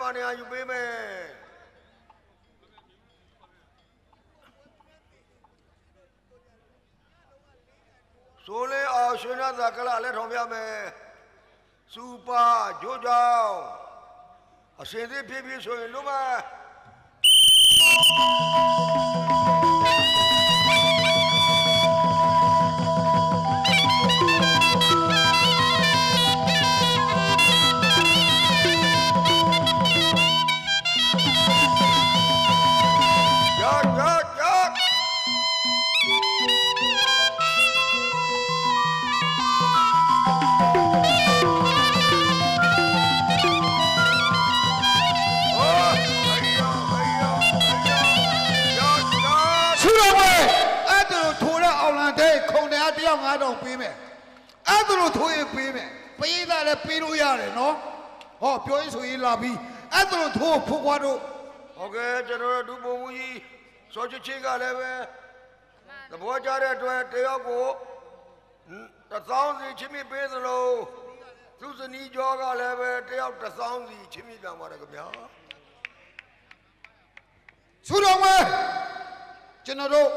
မာနေယူပေးမယ်ဆိုလေအောင်ရှင်ရသာကလလည်းထောင်ပြမယ်စူပါဂျိုးကြောင်အစင်သေးဖြစ်ဖြစ်ဆိုရင်လူမငါတော့ပေးမယ်အဲ့ဒါလို့ထိုးရင်ပေးမယ်ပေးတာလည်းပေးလို့ရတယ်နော်ဟောပြောရင်ဆိုရင်လာပြီးအဲ့ဒါလို့ထိုးဖို့ကွာတို့ဟုတ်ကဲ့ကျွန်တော်တို့ဒုပုံမှုကြီးစောချစ်ချစ်ကလည်းပဲသဘောကျတဲ့အတွက်တယောက်ကို1000စီချင်းမြပေးသလိုသူစနီးကျော်ကလည်းပဲတယောက်1000စီချင်းမြပြန်ပါတယ်ခင်ဗျာဆုတော်ဝဲကျွန်တော်တို့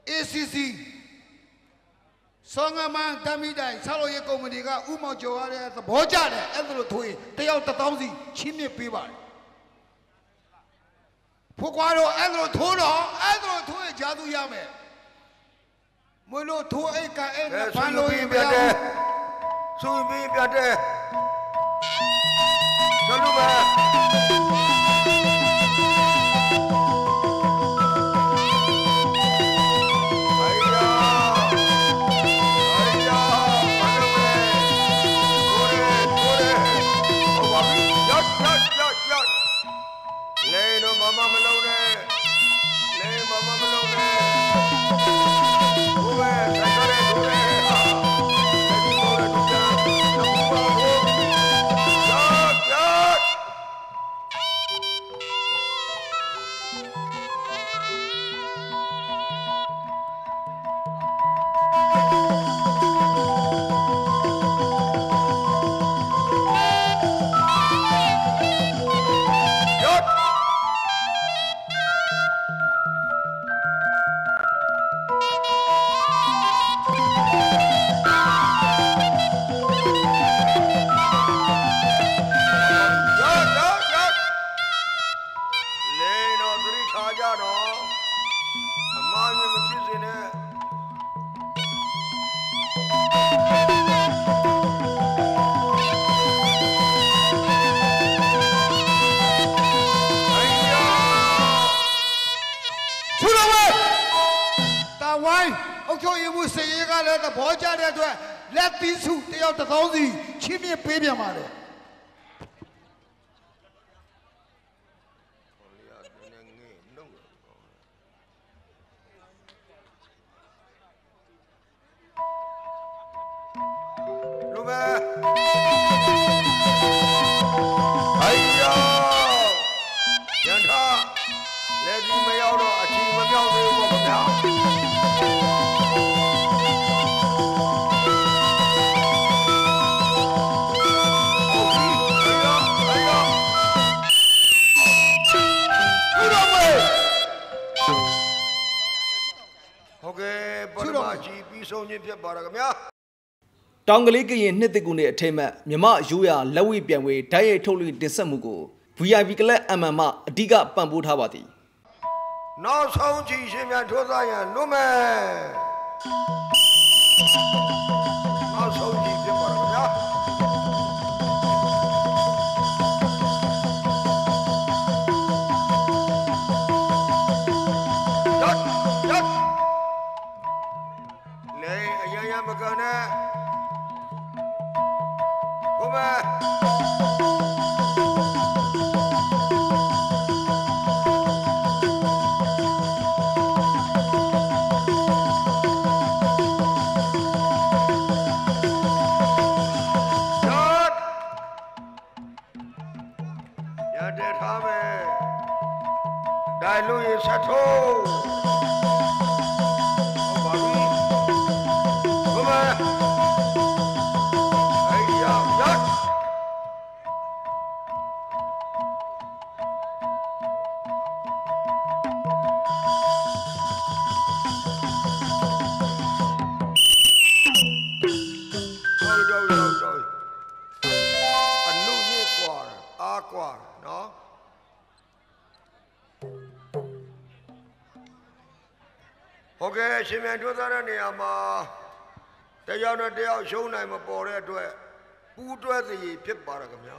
ACCဆောင်းမန်တမိတိုင်ဆောက်လို့ရကုမ္ပဏီကဥမောင်ကျော်ရတဲ့သဘောကျတယ်အဲ့ဒါလို့ထိုးရင်တယောက်1000စီချင်းမြပေးပါတယ်ဖို့ကွာတော့အဲ့ဒါလို့ထိုးတော့အဲ့ဒါလို့ထိုးရင်ဂျာသူရမယ်မလို့ထိုးအိတ်ကအဲ့ဒါဘာလို့ရင်ပြတဲ့ဆူပြီးပြတဲ့ကျွန်တော်ပဲမမလုံးနဲ့လေမမမလုံးနဲ့ဘုရားဆက်ရတဲ့ဒူရဲဟာဒီပေါ်ရဒူတာနမပါဘုရားဘောကြတဲ့အတွက်လက်သီးစုတယောက်1000စီချင်းမြပေးပြန်ပါတယ်လူပဲအိယောရန်ထားလက်ကြီးမရောက်တော့အချိန်မပြောင်းသေးဘူးပေါ့ခင်ဗျာဆုံးချင်းဖြစ်ပါတော့ခင်ဗျာတောင်ကလေးကရင်နှစ်တကူနဲ့အထိမ့်မှမြမရိုးရလက်ဝိပြန်ဝေဓာတ်ရိုက်ထုတ်လွှင့်တင်ဆက်မှုကို VIP ကလပ် MM မှအဓိကပံ့ပိုးထားပါသည်နောက်ဆုံးချီရှင်များထိုးသားရန်လွတ်မယ်နောက်ဆုံးချီဖြစ်ပါတော့ခင်ဗျာမကန်နဲ့ဘုရားရတဲ့ထားမယ်ဒိုင်လူရဆက်ထိုး ကွာနော်ဟုတ်ကဲ့ရှင်မြန်တွဲသားတဲ့နေရာမှာတယောက်နဲ့တယောက်ရှုံးနိုင်မပေါ်တဲ့အတွက်ပူးတွဲစီဖြစ်ပါတော့ခင်ဗျာ